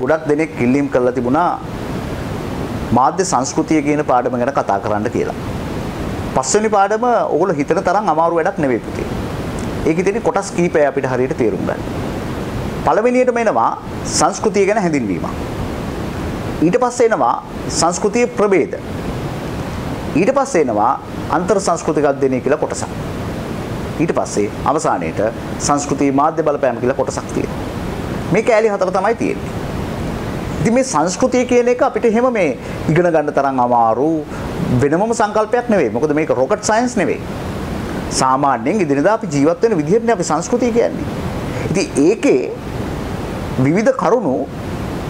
ගොඩක් දෙනෙක් කිල්ලීම් කරලා තිබුණා මාධ්‍ය සංස්කෘතිය කියන පාඩම ගැන කතා කරන්න කියලා. පස්වෙනි පාඩම ඕගොල්ලෝ හිතන තරම් අමාරු වැඩක් නෙවෙයි පුතේ. ඒකේ තියෙන කොටස් කීපය අපිට හරියට තේරුම් ගන්න. පළවෙනියටම එනවා සංස්කෘතිය ගැන හැඳින්වීම. ඊට පස්සේ එනවා සංස්කෘතියේ ප්‍රභේද. ඊට පස්සේ එනවා අන්තර් සංස්කෘතික අධ්‍යයනය කියලා කොටසක්. ඊට පස්සේ අවසානයේට සංස්කෘතිය මාධ්‍ය බලපෑම කියලා කොටසක් තියෙනවා. මේ කෑලි හතර තමයි තියෙන්නේ. ඉතින් මේ සංස්කෘතිය කියන එක අපිට එහෙම මේ ඉගෙන ගන්න තරම් අමාරු වෙනමම සංකල්පයක් නෙවෙයි. මොකද මේක රොකට් සයන්ස් නෙවෙයි. සාමාන්‍යයෙන් ඉදිරියදා අපි ජීවත් වෙන විදිහටනේ අපි සංස්කෘතිය කියන්නේ. ඉතින් ඒකේ විවිධ කරුණු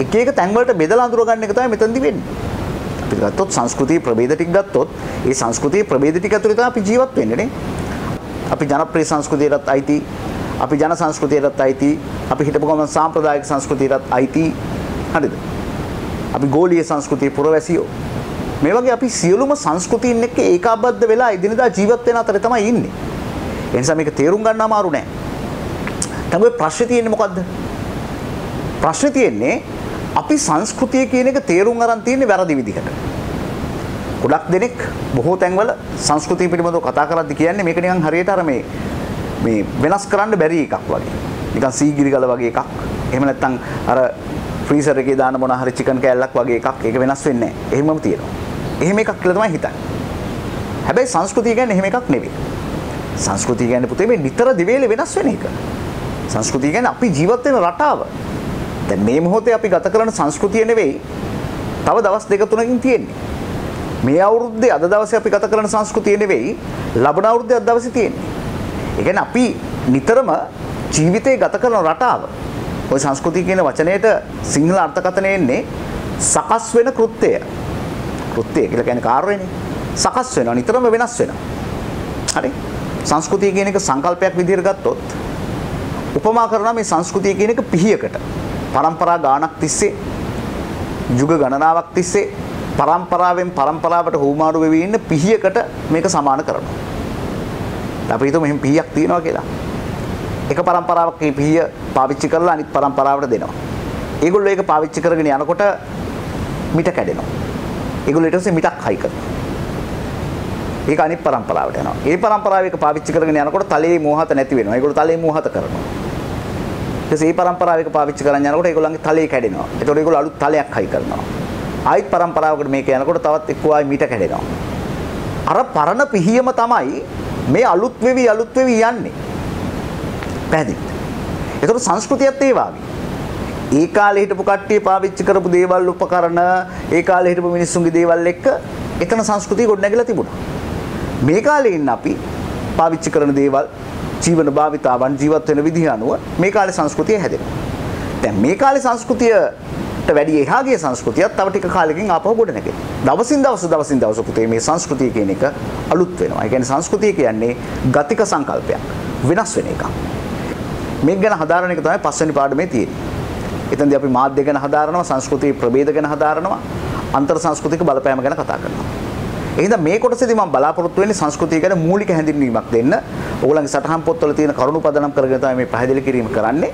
එක එක තැන් වලට බෙදලා අඳුර ගන්න එක තමයි මෙතනදි වෙන්නේ. අපි ගත්තොත් සංස්කෘතිය ප්‍රභේද ටික ගත්තොත් ඒ සංස්කෘතිය ප්‍රභේද ටික ඇතුළේ තමයි අපි ජීවත් වෙන්නේ නේ. අපි ජනප්‍රිය සංස්කෘතියටත් අයිති, අපි ජන සංස්කෘතියටත් අයිති, අපි හිටපු ගමන් සාම්ප්‍රදායික සංස්කෘතියටත් අයිති. හරිද? අපි ගෝලීය සංස්කෘතිය පුරවැසියෝ. මේ වගේ අපි සියලුම සංස්කෘතීන් එක්ක ඒකාබද්ධ වෙලා ඉදිනදා ජීවත් වෙන අතරේ තමයි ඉන්නේ. ඒ නිසා මේක තේරුම් ගන්න අමාරු නෑ. දැන් ඔය ප්‍රශ්නේ තියෙන්නේ මොකද්ද? ප්‍රශ්නේ තියෙන්නේ අපි සංස්කෘතිය කියන එක තේරුම් අරන් තියෙන්නේ වැරදි විදිහට. ගොඩක් දෙනෙක් බොහෝ තැන්වල සංස්කෘතිය පිළිබඳව කතා කරද්දි කියන්නේ මේක නිකන් හරියට අර මේ වෙනස් කරන්න බැරි එකක් වගේ. නිකන් සීගිරි ගල වගේ එකක්. එහෙම නැත්නම් අර ෆ්‍රීසර් එකේ දාන මොන හරි චිකන් කෑල්ලක් වගේ එකක්. ඒක වෙනස් වෙන්නේ නැහැ. එහෙමම තියෙනවා. එහෙම එකක් කියලා තමයි හිතන්නේ. හැබැයි සංස්කෘතිය කියන්නේ එහෙම එකක් නෙවෙයි. සංස්කෘතිය කියන්නේ පුතේ මේ නිතර දිවේලේ වෙනස් වෙන එක. සංස්කෘතිය කියන්නේ අපි ජීවත් වෙන රටාව. දැන් මේ මොහොතේ අපි ගත කරන සංස්කෘතිය නෙවෙයි තව දවස් දෙක තුනකින් තියෙන්නේ. මේ අවුරුද්දේ අද දවසේ අපි ගත කරන සංස්කෘතිය නෙවෙයි ලබන අවුරුද්දේ අද දවසේ තියෙන්නේ. ඒ කියන්නේ අපි නිතරම ජීවිතේ ගත කරන රටාව. ওই සංස්කෘතිය කියන වචනයට සිංහල අර්ථකථනය එන්නේ සකස් වෙන කෘත්‍යය. කෘත්‍යය කියලා කියන්නේ කාර්යනේ. සකස් වෙනවා නිතරම වෙනස් වෙනවා. හරි? සංස්කෘතිය කියන එක සංකල්පයක් විදිහට ගත්තොත් උපමා කරනවා මේ සංස්කෘතිය කියන එක පිහියකට. පරම්පරා ගානක් තිස්සේ යුග ගණනාවක් තිස්සේ පරම්පරාවෙන් පරම්පරාවට හුවමාරු වෙවි ඉන්න පිහියකට මේක සමාන කරනවා. අපි හිතමු මෙහෙම පිහියක් තියෙනවා කියලා. එක පරම්පරාවක් මේ පිහිය පාවිච්චි කරලා අනිත් පරම්පරාවට දෙනවා. ඒගොල්ලෝ ඒක පාවිච්චි කරගෙන යනකොට මිට කැඩෙනවා. ඒගොල්ලෝ ඊට පස්සේ මිටක් හයි කරනවා. ඒක අනිත් පරම්පරාවට යනවා. ඒ පරම්පරාව එක පාවිච්චි කරගෙන යනකොට තලයේ මෝහත නැති වෙනවා. ඒගොල්ලෝ තලයේ මෝහත කරනවා. ඊට පස්සේ මේ පරම්පරාව එක පාවිච්චි කරගෙන යනකොට ඒගොල්ලන්ගේ තලයේ කැඩෙනවා. ඒතකොට ඒගොල්ලෝ අලුත් තලයක් හයි කරනවා. ආයිත් පරම්පරාවකට මේක යනකොට තවත් එක්ක ආයි මිට කැඩෙනවා. අර පරණ පිහියම තමයි මේ අලුත් වෙවි යන්නේ. පැහැදිලිද? ඒතකොට සංස්කෘතියත් ඒ වගේ. ඒ කාලේ හිටපු කට්ටිය පාවිච්චි කරපු දේවල් උපකරණ, ඒ කාලේ හිටපු මිනිස්සුන්ගේ දේවල් එක්ක එතන සංස්කෘතිය ගොඩනැගිලා තිබුණා. මේ කාලේ ඉන්න අපි පාවිච්චි කරන දේවල්, ජීවන භාවිතාවන්, ජීවත් වෙන විදිහ අනුව මේ කාලේ සංස්කෘතිය හැදෙනවා. දැන් මේ කාලේ සංස්කෘතියට වැඩි එහා ගිය සංස්කෘතියක් තව ටික කාලෙකින් ආපහු ගොඩනැගෙනවා. දවසින් දවස පුතේ මේ සංස්කෘතිය කියන එක අලුත් වෙනවා. ඒ කියන්නේ සංස්කෘතිය කියන්නේ ගතික සංකල්පයක්, වෙනස් වෙන එකක්. මේක ගැන හදාරන එක තමයි පස්වෙනි පාඩමේ තියෙන්නේ. එතනදී අපි මාධ්‍ය ගැන හදාරනවා, සංස්කෘතික ප්‍රභේද ගැන හදාරනවා, අන්තර් සංස්කෘතික බලපෑම ගැන කතා කරනවා. එහෙනම් මේ කොටසේදී මම බලාපොරොත්තු වෙන්නේ සංස්කෘතිය ගැන මූලික හැඳින්වීමක් දෙන්න. ඕගොල්ලන්ගේ සටහන් පොත්වල තියෙන කරුණු පදනම් කරගෙන තමයි මේ පැහැදිලි කිරීම කරන්නේ.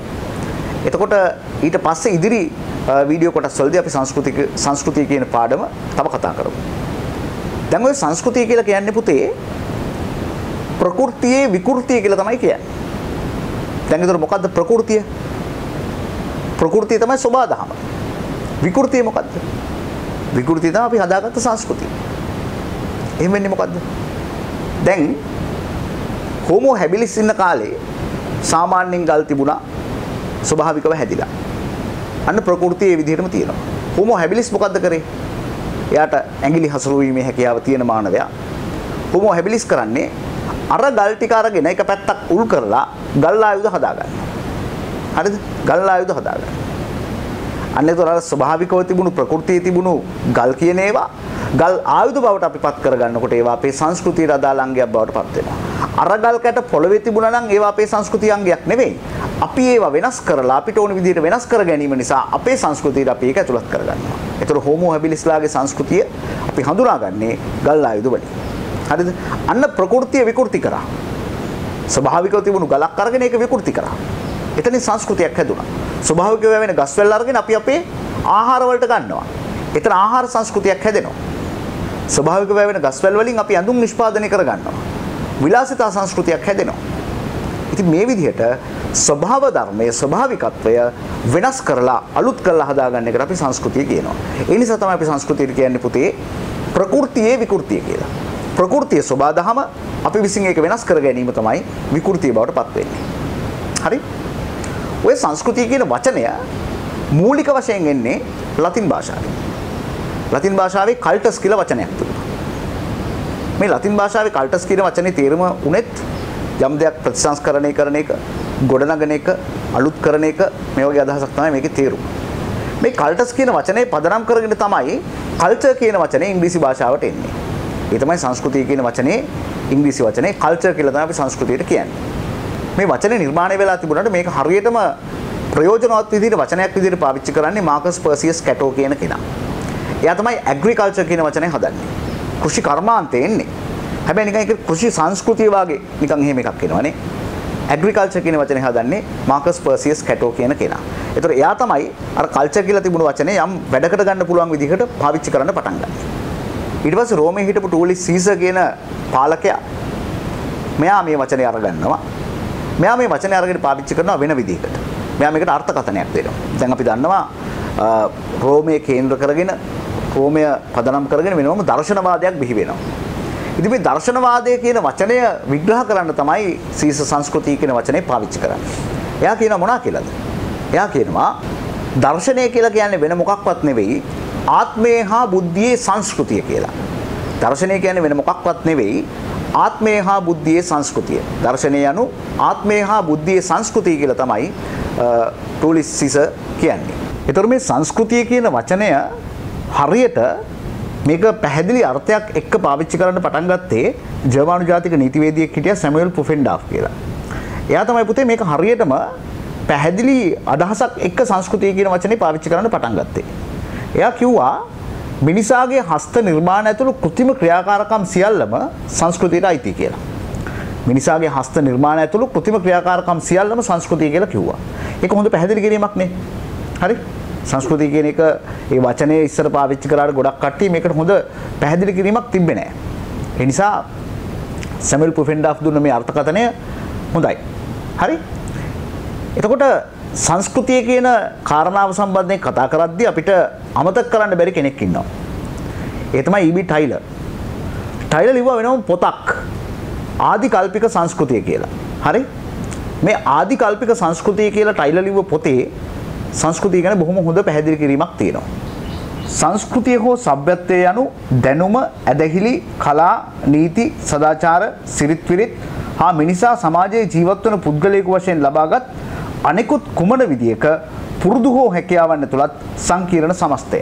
එතකොට ඊට පස්සේ ඉදිරි වීඩියෝ කොටස් වලදී අපි සංස්කෘතිය කියන පාඩම තව කතා කරමු. දැන් ඔය සංස්කෘතිය කියලා කියන්නේ පුතේ ප්‍රകൃතියේ විකෘතිය කියලා තමයි කියන්නේ. දැන් ඒතර මොකද්ද ප්‍රകൃතිය? ප්‍රകൃතිය තමයි සබහා දහම. විකෘතිය මොකද්ද? විකෘතිය තමයි අපි හදාගත්ත සංස්කෘතිය. එහෙම වෙන්නේ මොකද්ද? දැන් හෝමෝ හැබිලිස් ඉන්න කාලේ සාමාන්‍යයෙන් ගල් තිබුණා, ස්වභාවිකව හැදිලා. අන්න ප්‍රകൃතිය ඒ විදිහටම තියෙනවා. හෝමෝ හැබිලිස් මොකද්ද කරේ? එයාට ඇඟිලි හසුරු වීමේ හැකියාව තියෙන මානවයා. හෝමෝ හැබිලිස් කරන්නේ අර ගල් ටික අරගෙන එක පැත්තක් උල් කරලා ගල් ආයුධ හදාගන්නවා. හරිද? ගල් ආයුධ හදාගන්නවා. අන්න ඒතර අර ස්වභාවිකව තිබුණු ප්‍රകൃතියේ තිබුණු ගල් කියන ඒවා ගල් ආයුධ බවට අපි පත් කරගන්නකොට ඒවා අපේ සංස්කෘතියට අදාළ අංගයක් බවට පත් වෙනවා. අර ගල් කැට පොළවේ තිබුණා නම් ඒවා අපේ සංස්කෘතිය අංගයක් නෙවෙයි. අපි ඒවා වෙනස් කරලා අපිට ඕන විදිහට වෙනස් කර ගැනීම නිසා අපේ සංස්කෘතියට අපි ඒක ඇතුළත් කරගන්නවා. ඒතර හෝමෝ හැබිලිස්ලාගේ සංස්කෘතිය අපි හඳුනාගන්නේ ගල් ආයුධ වලින්. හරිද? අන්න ප්‍රകൃතිය විකෘති කරා. ස්වභාවිකව තිබුණු ගලක් අරගෙන ඒක විකෘති කරා. එතනින් සංස්කෘතියක් හැදුනා. ස්වභාවිකව වෙන ගස් වැල් අරගෙන අපි අපේ ආහාර වලට ගන්නවා. එතන ආහාර සංස්කෘතියක් හැදෙනවා. ස්වභාවික වැවෙන ගස්වැල් වලින් අපි ඇඳුම් නිෂ්පාදනය කර ගන්නවා. විලාසිතා සංස්කෘතියක් හැදෙනවා. ඉතින් මේ විදිහට ස්වභාව ධර්මයේ ස්වභාවිකත්වය වෙනස් කරලා අලුත් කරලා හදාගන්න එකට අපි සංස්කෘතිය කියනවා. ඒ නිසා තමයි අපි සංස්කෘතිය කියන්නේ පුතේ ප්‍රകൃතියේ විකෘතිය කියලා. ප්‍රകൃතිය සබදාහම අපි විසින් ඒක වෙනස් කර ගැනීම තමයි විකෘතිය බවට පත් වෙන්නේ. හරි? ඔය සංස්කෘතිය කියන වචනය මූලික වශයෙන් එන්නේ ලතින් භාෂාවෙන්. ලතින් භාෂාවේ කල්ටස් කියලා වචනයක් තිබුණා. මේ ලතින් භාෂාවේ කල්ටස් කියන වචනේ තේරුම උනේත් යම් දෙයක් ප්‍රතිසංස්කරණය කරන එක, ගොඩනගන එක, අලුත් කරන එක මේ වගේ අදහසක් තමයි මේකේ තේරුම. මේ කල්ටස් කියන වචනේ පදනම් කරගෙන තමයි කල්චර් කියන වචනේ ඉංග්‍රීසි භාෂාවට එන්නේ. ඒ තමයි සංස්කෘතිය කියන වචනේ ඉංග්‍රීසි වචනේ කල්චර් කියලා තමයි අපි සංස්කෘතියට කියන්නේ. මේ වචනේ නිර්මාණය වෙලා තිබුණාට මේක හරියටම ප්‍රයෝජනවත් විදිහට වචනයක් විදිහට පාවිච්චි කරන්නේ මාකස් පර්සියස් කැටෝ කියන කෙනා. එයා තමයි ඇග්‍රිකල්චර් කියන වචනේ හදන්නේ. කෘෂි කර්මාන්තේ එන්නේ. හැබැයි නිකන් ඒක කෘෂි සංස්කෘතිය වාගේ නිකන් එහෙම එකක් එනවනේ. ඇග්‍රිකල්චර් කියන වචනේ හදන්නේ මාකස් පර්සියස් කැටෝ කියන කෙනා. ඒතර එයා තමයි අර කල්චර් කියලා තිබුණු වචනේ යම් වැඩකට ගන්න පුළුවන් විදිහට පාවිච්චි කරන්න පටන් ගත්තා. ඊට පස්සේ රෝමේ හිටපු ටූලිස් සීසර් කියන පාලකයා මෙයා මේ වචනේ අරගන්නවා. මෙයා මේ වචනේ අරගෙන පාවිච්චි කරනවා වෙන විදිහකට. මෙයා මේකට අර්ථකථනයක් දෙනවා. දැන් අපි දන්නවා රෝමයේ කේන්ද්‍ර කරගෙන රෝමය පදනම් කරගෙන වෙනම දර්ශනවාදයක් බිහි වෙනවා. ඉතින් මේ දර්ශනවාදය කියන වචනය විග්‍රහ කරන්න තමයි සීසර් සංස්කෘතිය කියන වචනේ පාවිච්චි කරන්නේ. එයා කියනවා මොනවා කියලාද? එයා කියනවා දර්ශනය කියලා කියන්නේ වෙන මොකක්වත් නෙවෙයි ආත්මය හා බුද්ධියේ සංස්කෘතිය කියලා. දර්ශනය කියන්නේ වෙන මොකක්වත් නෙවෙයි ආත්මය හා බුද්ධියේ සංස්කෘතිය. දර්ශනය යනු ආත්මය හා බුද්ධියේ සංස්කෘතිය කියලා තමයි ටූලිස් සීසර් කියන්නේ. ඒතර මේ සංස්කෘතිය කියන වචනය හරියට මේක පැහැදිලි අර්ථයක් එක්ක පාවිච්චි කරන්න පටන් ගත්තේ ජර්මන් ජාතික නීතිවේදියෙක් හිටියා සැමුවෙල් පුෆෙන්ඩාෆ් කියලා. එයා තමයි පුතේ මේක හරියටම පැහැදිලි අදහසක් එක්ක සංස්කෘතිය කියන වචනේ පාවිච්චි කරන්න පටන් ගත්තේ. එයා කිව්වා මිනිසාගේ හස්ත නිර්මාණ ඇතුළු කෘත්‍රිම ක්‍රියාකාරකම් සියල්ලම සංස්කෘතියට අයිති කියලා. මිනිසාගේ හස්ත නිර්මාණ ඇතුළු කෘත්‍රිම ක්‍රියාකාරකම් සියල්ලම සංස්කෘතිය කියලා කිව්වා. ඒක හොඳ පැහැදිලි කිරීමක් නේ. හරි? සංස්කෘතිය කියන එක ඒ වචනේ ඉස්සර පාවිච්චි කරාට ගොඩක් කට්ටිය මේකට හොඳ පැහැදිලි කිරීමක් තිබ්බේ නැහැ. ඒ නිසා සැමුවෙල් පුෆෙන්ඩාෆ් දුන්න මේ අර්ථකථනය හොඳයි. හරි? එතකොට සංස්කෘතිය කියන කාරණාව සම්බන්ධයෙන් කතා කරද්දී අපිට අමතක කරන්න බැරි කෙනෙක් ඉන්නවා. ඒ තමයි ඊ.බී. ටයිලර්. ටයිලර් ලිව්වා වෙනම පොතක් ආදි කල්පික සංස්කෘතිය කියලා. හරි? මේ ආදි කල්පික සංස්කෘතිය කියලා ටයිලර් ලිව්ව පොතේ සංස්කෘතිය ගැන බොහොම හොඳ පැහැදිලි කිරීමක් තියෙනවා. සංස්කෘතිය හෝ සભ્યත්වය යනු දැනුම, ඇදහිලි, කලා, නීති, සදාචාර, සිරිත් විරිත් හා මිනිසා සමාජයේ ජීවත් වන පුද්ගලයෙකු වශයෙන් ලබාගත් අනෙකුත් කුමන විදියක පුරුදු හෝ හැකියාවන් ඇතුළත් සංකීර්ණ සමස්තය.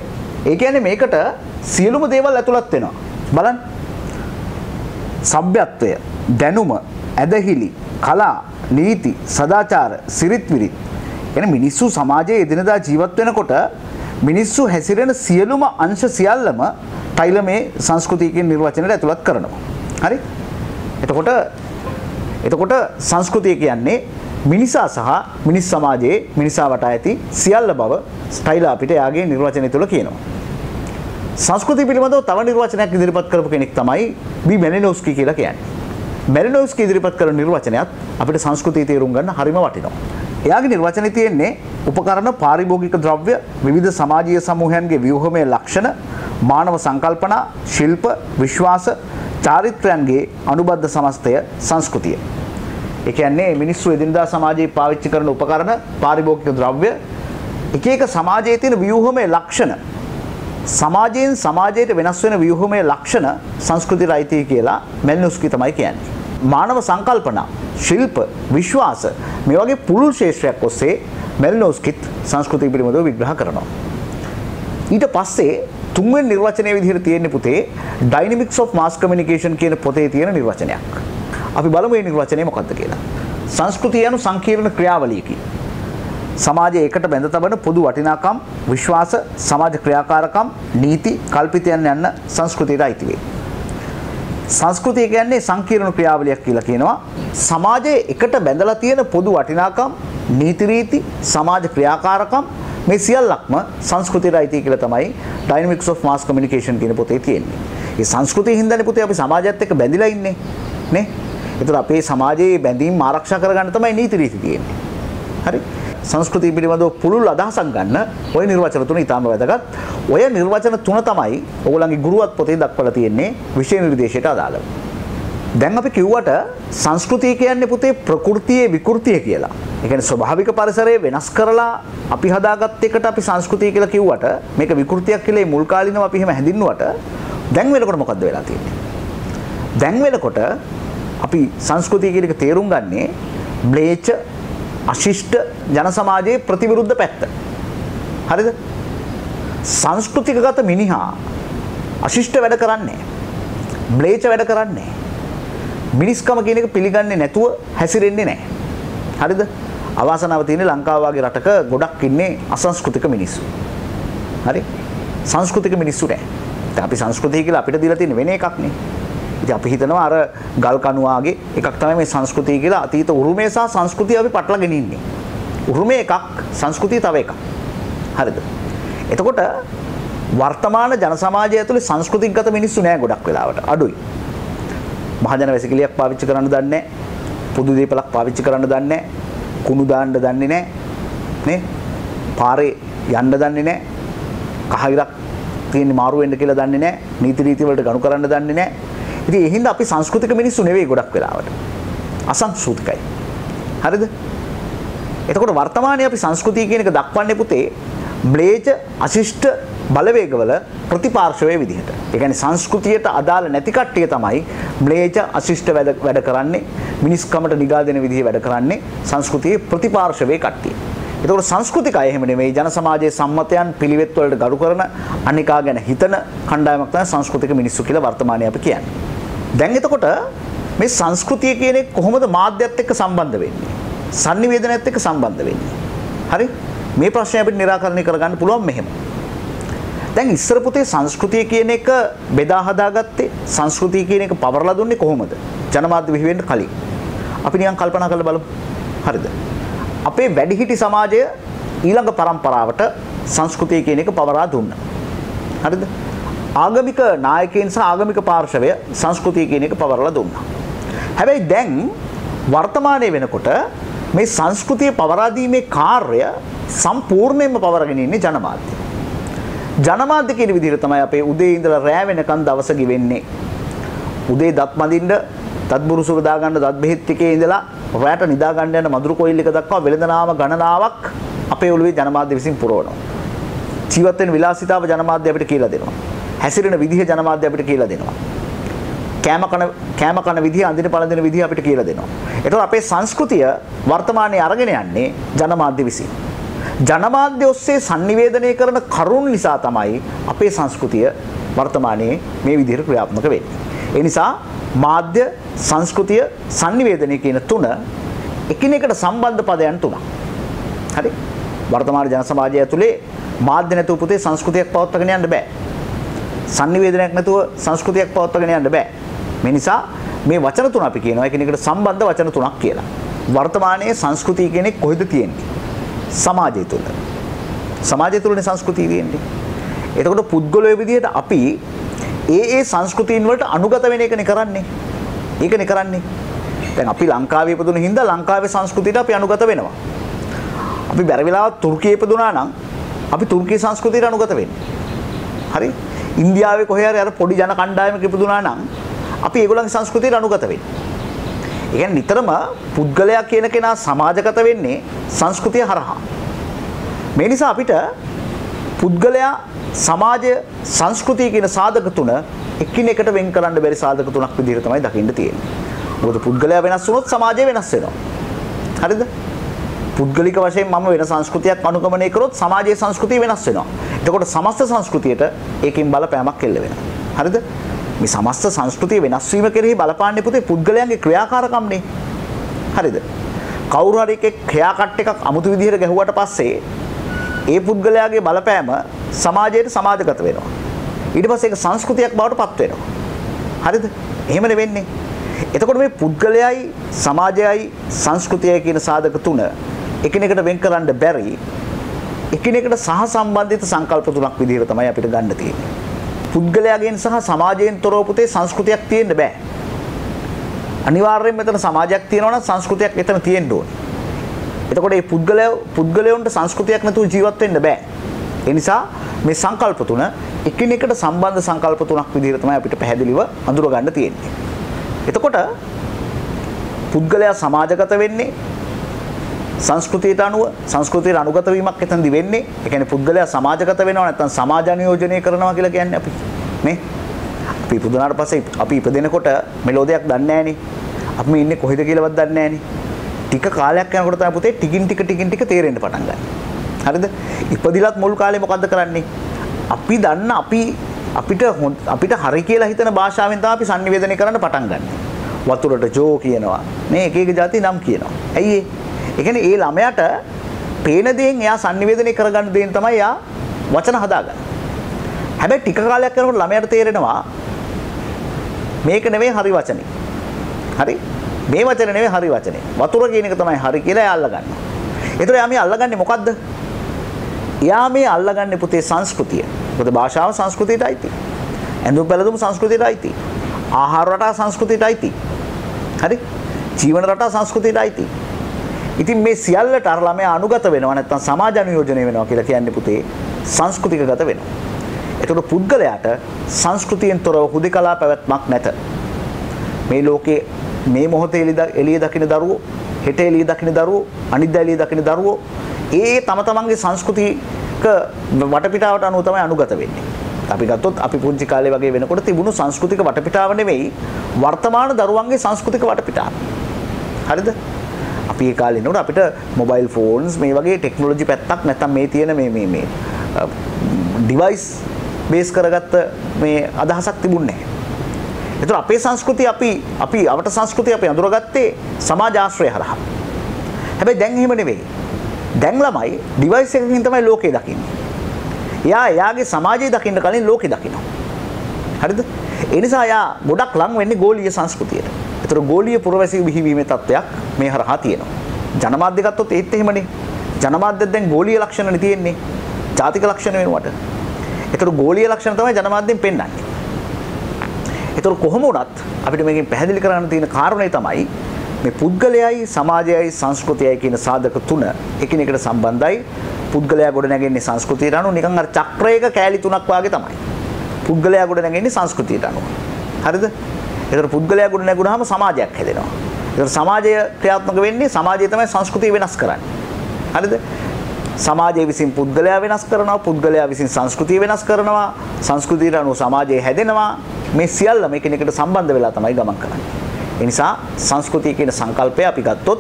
ඒ කියන්නේ මේකට සියලුම දේවල් ඇතුළත් වෙනවා. බලන්න. සભ્યත්වය, දැනුම, ඇදහිලි, කලා, නීති, සදාචාර, සිරිත් විරිත් එන මිනිස්සු සමාජයේ එදිනදා ජීවත් වෙනකොට මිනිස්සු හැසිරෙන සියලුම අංශ සියල්ලම ටයිලර් මේ සංස්කෘතිය කියන නිර්වචනයට ඇතුළත් කරනවා. හරි? එතකොට සංස්කෘතිය කියන්නේ මිනිසා සහ මිනිස් සමාජයේ මිනිසා වටා ඇති සියල්ල බව ටයිලර් අපිට යාගේ නිර්වචනය තුළ කියනවා. සංස්කෘතිය පිළිබඳව තව නිර්වචනයක් ඉදිරිපත් කරපු කෙනෙක් තමයි බී මෙලිනොව්ස්කි කියලා කියන්නේ. මෙලිනොව්ස්කි ඉදිරිපත් කරන නිර්වචනයත් අපිට සංස්කෘතිය තේරුම් ගන්න හරිම වටිනවා. එයාගේ නිර්වචනයේ තියෙන්නේ උපකරණ, පාරිභෝගික ද්‍රව්‍ය, විවිධ සමාජීය සමූහයන්ගේ ව්‍යුහමය ලක්ෂණ, මානව සංකල්පනා, ශිල්ප, විශ්වාස, චාරිත්‍රයන්ගේ අනුබද්ධ සමස්තය සංස්කෘතිය. ඒ කියන්නේ මිනිස්සු එදිනදා සමාජයේ පාවිච්චි කරන උපකරණ, පාරිභෝගික ද්‍රව්‍ය, එක එක සමාජයේ තියෙන ව්‍යුහමය ලක්ෂණ, සමාජයෙන් සමාජයට වෙනස් වෙන ව්‍යුහමය ලක්ෂණ සංස්කෘතියට අයිති කියලා මෙලිනොව්ස්කි තමයි කියන්නේ. මානව සංකල්පනා, ශිල්ප, විශ්වාස මේ වගේ පුළුල් ශේෂ්ත්‍රයක් ඔස්සේ මෙලිනොව්ස්කිත් සංස්කෘතිය පිළිබඳව විග්‍රහ කරනවා. ඊට පස්සේ තුන්වෙනි නිර්වචනයේ විදිහට තියෙන්නේ පුතේ Dynamics of Mass Communication කියන පොතේ තියෙන නිර්වචනයක්. අපි බලමු මේ නිර්වචනය මොකක්ද කියලා. සංස්කෘතිය යනු සංකීර්ණ ක්‍රියාවලියකි. සමාජයේ එකට බැඳ තබන පොදු වටිනාකම්, විශ්වාස, සමාජ ක්‍රියාකාරකම්, නීති, කල්පිතයන් යන සංස්කෘතියට අයිති වේ. සංස්කෘතිය කියන්නේ සංකීර්ණ ක්‍රියාවලියක් කියලා කියනවා. සමාජයේ එකට බැඳලා තියෙන පොදු වටිනාකම්, නීති රීති, සමාජ ක්‍රියාකාරකම්, මේ සියල්ලක්ම සංස්කෘතියට අයිති කියලා තමයි Dynamics of Mass Communication කියන පොතේ තියෙන්නේ. මේ සංස්කෘතිය හින්දානේ පුතේ අපි සමාජයත් එක්ක බැඳිලා ඉන්නේ නේ. ඒතර අපේ සමාජයේ බැඳීම් ආරක්ෂා කරගන්න තමයි නීති රීති තියෙන්නේ. හරි. සංස්කෘතිය පිළිබඳව පුළුල් අදහසක් ගන්න ওই නිර්වචන තුන ඉතාම වැදගත්. ඔය නිර්වචන තුන තමයි ඕගොල්ලන්ගේ ගුරුවත් පොතේ දක්වලා තියෙන්නේ විෂය නිර්දේශයට අදාළව. දැන් අපි කිව්වට සංස්කෘතිය කියන්නේ පුතේ ප්‍රകൃතියේ විකෘතිය කියලා. ඒ කියන්නේ ස්වභාවික පරිසරය වෙනස් කරලා අපි හදාගත් එකට අපි සංස්කෘතිය කියලා කිව්වට මේක විකෘතියක් කියලා මුල් කාලිනව අපි එහෙම හැඳින්නුවට දැන් වෙනකොට මොකද්ද වෙලා තියෙන්නේ? දැන් වෙනකොට අපි සංස්කෘතිය කියන එක තේරුම් ගන්නේ ම්ලේච්ඡ අශිෂ්ට ජන සමාජයේ ප්‍රතිවිරුද්ධ පැත්ත. හරිද? සංස්කෘතිකගත මිනිහා අශිෂ්ට වැඩ කරන්නේ. ම්ලේච්ඡ වැඩ කරන්නේ. මිනිස්කම කියන එක පිළිගන්නේ නැතුව හැසිරෙන්නේ නැහැ. හරිද? අවාසනාව තියෙන ලංකාව වගේ රටක ගොඩක් ඉන්නේ අසංස්කෘතික මිනිස්සු. හරි? සංස්කෘතික මිනිස්සු නැහැ. දැන් අපි සංස්කෘතිය කියලා අපිට දීලා තියෙන වෙන එකක් නේ. ඉතින් අපි හිතනවා අර ගල් කණුවාගේ එකක් තමයි මේ සංස්කෘතිය කියලා. අතීත උරුමය සහ සංස්කෘතිය අපි පටලගෙන ඉන්නේ. උරුමය එකක්, සංස්කෘතිය තව එකක්. හරිද? එතකොට වර්තමාන ජන සමාජය ඇතුලේ සංස්කෘතිකගත මිනිස්සු නෑ ගොඩක් වෙලාවට. අඩුයි. මහජන වැසිකිළියක් පාවිච්චි කරන්න දන්නේ නැහැ. පොදු දීපලක් පාවිච්චි කරන්න දන්නේ නැහැ. කුණු දාන්න දන්නේ නැහැ. නේ? පාරේ යන්න දන්නේ නැහැ. කහිරක් තියෙන මාරු වෙන්න කියලා දන්නේ නැහැ. නීති රීති වලට ගණු කරන්න දන්නේ නැහැ. ඉතින් ඒ හින්දා අපි සංස්කෘතික මිනිස්සු නෙවෙයි ගොඩක් වෙලාවට. අසංස්කෘතිකයි. හරිද? එතකොට වර්තමානයේ අපි සංස්කෘතිය කියන එක දක්වන්නේ පුතේ ම්ලේච්ඡ අශිෂ්ට බලවේගවල ප්‍රතිපාර්ශවයේ විදිහට. ඒ කියන්නේ සංස්කෘතියට අදාළ නැති කට්ටිය තමයි ම්ලේච්ඡ අශිෂ්ට වැඩ කරන්නේ, මිනිස්කමට නිගා දෙන විදිහේ වැඩ කරන්නේ සංස්කෘතියේ ප්‍රතිපාර්ශවයේ කට්ටිය. එතකොට සංස්කෘතිකය එහෙම නෙමෙයි ජන සමාජයේ සම්මතයන් පිළිවෙත් වලට ගරු කරන අනිකා ගැන හිතන කණ්ඩායමක් තමයි සංස්කෘතික මිනිස්සු කියලා වර්තමානයේ අපි කියන්නේ. දැන් එතකොට මේ සංස්කෘතිය කියන්නේ කොහොමද මාධ්‍යත් එක්ක සම්බන්ධ වෙන්නේ? sannivedanayත් එක්ක සම්බන්ධ වෙන්නේ. හරි? මේ ප්‍රශ්නය අපිට निराකරණය කරගන්න පුළුවන් මෙහෙම. දැන් ඉස්සර පුතේ සංස්කෘතිය කියන එක බෙදා හදාගත්තේ සංස්කෘතිය කියන එක පවරලා දුන්නේ කොහොමද? ජනමාධ්‍ය බිහි වෙන්න කලින්. අපි නිකන් කල්පනා කරලා බලමු. හරිද? අපේ වැඩිහිටි සමාජය ඊළඟ පරම්පරාවට සංස්කෘතිය කියන එක පවරා දුන්නා. හරිද? ආගමික නායකයන් සහ ආගමික පාර්ශවය සංස්කෘතිය කියන එක පවරලා දුන්නා. හැබැයි දැන් වර්තමානයේ වෙනකොට මේ සංස්කෘතිය පවරා දීමේ කාර්යය සම්පූර්ණයෙන්ම පවරගෙන ඉන්නේ ජනමාධ්‍ය. ජනමාධ්‍ය කියන විදිහට තමයි අපේ උදේ ඉඳලා රෑ වෙනකන් දවස ගෙවෙන්නේ. උදේ දත් මදින්න, දත් බුරුසුර දාගන්න දත් බෙහෙත් ටිකේ ඉඳලා රැට නිදා ගන්න යන මధుර කොයිල් එක දක්වා වෙළඳනාම ගණනාවක් අපේ ඔළුවේ ජනමාධ්‍ය විසින් පුරවනවා. ජීවත් වෙන විලාසිතාව ජනමාධ්‍ය අපිට කියලා දෙනවා. හැසිරෙන විදිහ ජනමාධ්‍ය අපිට කියලා දෙනවා. කෑම කන විදිහ, අඳින පළඳින විදිහ අපිට කියලා දෙනවා. ඒතකොට අපේ සංස්කෘතිය වර්තමානයේ අරගෙන යන්නේ ජනමාධ්‍ය විසින්. ජනමාධ්‍ය ඔස්සේ sannivedanaya කරන කරුණ නිසා තමයි අපේ සංස්කෘතිය වර්තමානයේ මේ විදිහට ක්‍රියාත්මක වෙන්නේ. ඒ නිසා මාධ්‍ය, සංස්කෘතිය, sannivedanaya කියන තුන එකිනෙකට සම්බන්ධ පදයන් තුනක්. හරි? වර්තමාන ජන සමාජය ඇතුලේ මාධ්‍ය නැතුව පුතේ සංස්කෘතියක් පවත්වාගෙන යන්න බෑ. sannivedanayak නැතුව සංස්කෘතියක් පවත්වාගෙන යන්න බෑ. මේ නිසා මේ වචන තුන අපි කියනවා එකිනෙකට සම්බන්ධ වචන තුනක් කියලා. වර්තමානයේ සංස්කෘතිය කියන්නේ කොහෙද තියෙන්නේ? සමාජය තුළ. සමාජය තුළනේ සංස්කෘතිය තියෙන්නේ. එතකොට පුද්ගලයෝ විදිහට අපි ඒ සංස්කෘතීන් වලට අනුගත වෙන එකනේ කරන්නේ. ඒකනේ කරන්නේ. දැන් අපි ලංකාවේ ඉපදුන හින්දා ලංකාවේ සංස්කෘතියට අපි අනුගත වෙනවා. අපි බැරි වෙලාවත් තුර්කියේ ඉපදුනා නම් අපි තුර්කී සංස්කෘතියට අනුගත වෙන්නේ. හරි? ඉන්දියාවේ කොහේ හරි අර පොඩි ජන කණ්ඩායමක ඉපදුනා නම් අපි ඒගොල්ලන්ගේ සංස්කෘතියට අනුගත වෙන්නේ. ඒ කියන්නේ නිතරම පුද්ගලයා කියන කෙනා සමාජගත වෙන්නේ සංස්කෘතිය හරහා. මේ නිසා අපිට පුද්ගලයා, සමාජය, සංස්කෘතිය කියන සාධක තුන එකිනෙකට වෙන් කරන්න බැරි සාධක තුනක් විදිහට තමයි දකින්න තියෙන්නේ. මොකද පුද්ගලයා වෙනස් වුණොත් සමාජය වෙනස් වෙනවා. හරිද? පුද්ගලික වශයෙන් මම වෙන සංස්කෘතියක් අනුගමනය කරොත් සමාජයේ සංස්කෘතිය වෙනස් වෙනවා. එතකොට සමස්ත සංස්කෘතියට ඒකෙන් බලපෑමක් එල්ල වෙනවා. හරිද? මේ සමස්ත සංස්කෘතිය වෙනස් වීම කෙරෙහි බලපාන්නේ පුතේ පුද්ගලයන්ගේ ක්‍රියාකාරකම්නේ. හරිද? කවුරු හරි එකෙක් ක්‍රියාකට් එකක් අමුතු විදිහට ගැහුවට පස්සේ ඒ පුද්ගලයාගේ බලපෑම සමාජයට සමාජගත වෙනවා. ඊට පස්සේ ඒක සංස්කෘතියක් බවට පත් වෙනවා. හරිද? එහෙමනේ වෙන්නේ. එතකොට මේ පුද්ගලයයි, සමාජයයි, සංස්කෘතියයි කියන සාධක තුන එකිනෙකට වෙන් කරන්න බැරි එකිනෙකට සහසම්බන්ධිත සංකල්ප තුනක් විදිහට තමයි අපිට ගන්න තියෙන්නේ. පුද්ගලයාගෙන් සහ සමාජයෙන් තොරව පුතේ සංස්කෘතියක් තියෙන්න බෑ. අනිවාර්යයෙන්ම මෙතන සමාජයක් තියෙනවා නම් සංස්කෘතියක් එතන තියෙන්න ඕනේ. එතකොට මේ පුද්ගලයන්ට සංස්කෘතියක් නැතුව ජීවත් වෙන්න බෑ. ඒ නිසා මේ සංකල්ප තුන එකිනෙකට සම්බන්ධ සංකල්ප තුනක් විදිහට තමයි අපිට පැහැදිලිව අඳුර ගන්න තියෙන්නේ. එතකොට පුද්ගලයා සමාජගත වෙන්නේ සංස්කෘතියට අනුව සංස්කෘතියට අනුගත වීමක් එතනදි වෙන්නේ. ඒ කියන්නේ පුද්ගලයා සමාජගත වෙනවා නැත්නම් සමාජ අනියෝජනය කරනවා කියලා කියන්නේ අපි නේ. අපි ඉපදුනාට පස්සේ අපි ඉපදෙනකොට මෙලෝඩියක් දන්නේ නැහනේ. අපි ඉන්නේ කොහෙද කියලාවත් දන්නේ නැහනේ. ටික කාලයක් යනකොට තමයි පුතේ ටිකින් ටික තේරෙන්න පටන් ගන්න. හරිද? ඉපදිලත් මුල් කාලේ මොකද්ද කරන්නේ? අපි දන්න අපිට හරි කියලා හිතන භාෂාවෙන් තමයි අපි sannivedanaya කරන්න පටන් ගන්න. වතුරට ජෝ කියනවා. මේ එක එක જાති නම් කියනවා. ඇයි ඒ? ඒ කියන්නේ ඒ ළමයාට පේන දේෙන් එයා sannivedanaya කරගන්න දේෙන් තමයි එයා වචන හදාගන්නේ. හැබැයි ටික කාලයක් යනකොට ළමයාට තේරෙනවා මේක නෙවෙයි හරි වචනේ. හරි? මේ වචනේ නෙවෙයි හරි වචනේ. වතුර කියන එක තමයි හරි කියලා එයා අල්ලගන්නවා. ඒතර එයා මේ අල්ලගන්නේ මොකද්ද? එයා මේ අල්ලගන්නේ පුතේ සංස්කෘතිය. මොකද භාෂාව සංස්කෘතියට අයිති. ඇඳුම් පැළඳුම් සංස්කෘතියට අයිති. ආහාර රටා සංස්කෘතියට අයිති. හරි? ජීවන රටා සංස්කෘතියට අයිති. ඉතින් මේ සියල්ලට අර ළමයා අනුගත වෙනවා නැත්නම් සමාජ අනුයෝජනය වෙනවා කියලා කියන්නේ පුතේ සංස්කෘතිකගත වෙනවා. ඒතකොට පුද්ගලයාට සංස්කෘතියෙන් තොරව හුදෙකලා පැවැත්මක් නැත. මේ ලෝකේ මේ මොහොතේ එළිය දකින්න දරුවෝ, හෙට එළිය දකින්න දරුවෝ, අනිද්දා එළිය දකින්න දරුවෝ ඒ තම තමන්ගේ සංස්කෘතික වටපිටාවට අනුව තමයි අනුගත වෙන්නේ. අපි ගත්තොත් අපි පුංචි කාලේ වගේ වෙනකොට තිබුණු සංස්කෘතික වටපිටාව නෙවෙයි වර්තමාන දරුවන්ගේ සංස්කෘතික වටපිටාව. හරිද? අපි ඒ කාලේ නේද අපිට මොබයිල් ෆෝන්ස් මේ වගේ ටෙක්නොලොජි පැත්තක් නැත්තම් මේ තියෙන මේ ඩිවයිස් බේස් කරගත්ත මේ අදහසක් තිබුණේ නැහැ. ඒතර අපේ සංස්කෘතිය අපි අවට සංස්කෘතිය අපි අඳුරගත්තේ සමාජ ආශ්‍රය හරහා. හැබැයි දැන් එහෙම නෙවෙයි. දැන් ළමයි ඩිවයිස් එකකින් තමයි ලෝකේ දකින්නේ. එයාගේ සමාජය දකින්න කලින් ලෝකේ දකිනවා. හරිද? ඒ නිසා එයා ගොඩක් ලං වෙන්නේ ගෝලීය සංස්කෘතියට. ඒතර ගෝලීය පුරවැසියෝ බිහිවීමේ තත්ත්වයක් මේ හරහා තියෙනවා. ජනමාධ්‍ය ගත්තොත් ඒත් එහෙමනේ. ජනමාධ්‍යෙත් දැන් ගෝලීය ලක්ෂණනේ තියෙන්නේ. ජාතික ලක්ෂණ වෙනුවට. ඒතර ගෝලීය ලක්ෂණ තමයි ජනමාධ්‍යෙන් පෙන්වන්නේ. ඒතර කොහොම වුණත් අපිට මේකෙන් පැහැදිලි කරන්න තියෙන කාරණේ තමයි මේ පුද්ගලයයි සමාජයයි සංස්කෘතියයි කියන සාධක තුන එකිනෙකට සම්බන්ධයි. පුද්ගලයා ගොඩ නැගෙන්නේ සංස්කෘතියට අනුව නිකන් අර චක්‍රයක කෑලි තුනක් වාගේ තමයි. පුද්ගලයා ගොඩ නැගෙන්නේ සංස්කෘතියට අනුව. හරිද? ඒතර පුද්ගලයා ගොඩ නැගුණාම සමාජයක් හැදෙනවා. ඒතර සමාජය ක්‍රියාත්මක වෙන්නේ සමාජය තමයි සංස්කෘතිය වෙනස් කරන්නේ. හරිද? සමාජය විසින් පුද්ගලයා වෙනස් කරනවා, පුද්ගලයා විසින් සංස්කෘතිය වෙනස් කරනවා, සංස්කෘතියට අනුව සමාජය හැදෙනවා. මේ සියල්ලම එකිනෙකට සම්බන්ධ වෙලා තමයි ගමන් කරන්නේ. ඒ නිසා සංස්කෘතිය කියන සංකල්පය අපි ගත්තොත්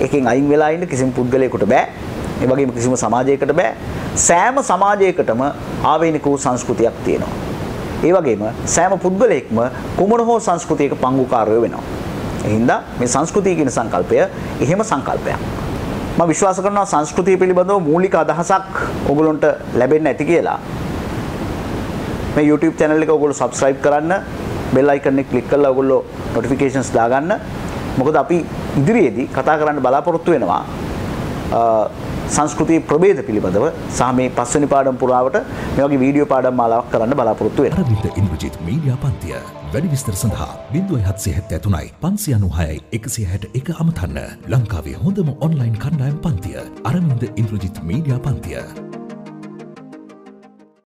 එකෙන් අයින් වෙලා ඉන්න කිසිම පුද්ගලයෙකුට බෑ. ඒ වගේම කිසිම සමාජයකට බෑ. සෑම සමාජයකටම ආවේනික වූ සංස්කෘතියක් තියෙනවා. ඒ වගේම සෑම පුද්ගලයෙක්ම කුමන හෝ සංස්කෘතියක පංගුකාරයෝ වෙනවා. ඒ හින්දා මේ සංස්කෘතිය කියන සංකල්පය එහෙම සංකල්පයක්. මම විශ්වාස කරනවා සංස්කෘතිය පිළිබඳව මූලික අදහසක් ඔයගොල්ලන්ට ලැබෙන්න ඇති කියලා. මේ YouTube channel එක ඔයගොල්ලෝ subscribe කරන්න, bell icon එක click කරලා ඔයගොල්ලෝ notifications දාගන්න. මොකද අපි ඉදිරියේදී කතා කරන්න බලාපොරොත්තු වෙනවා සංස්කෘතිය ප්‍රභේද පිළිබඳව සහ මේ පස්වෙනි පාඩම පුරාවට මේ වගේ වීඩියෝ පාඩම් මාලාවක් කරන්න බලාපොරොත්තු වෙනවා. අරවින්ද ඉන්ද්‍රජිත් මීඩියා පන්තිය වැඩි විස්තර සඳහා 0773 596 161 අමතන්න. ලංකාවේ හොඳම ඔන්ලයින් කණ්ඩායම් පන්තිය අරවින්ද ඉන්ද්‍රජිත් මීඩියා පන්තිය.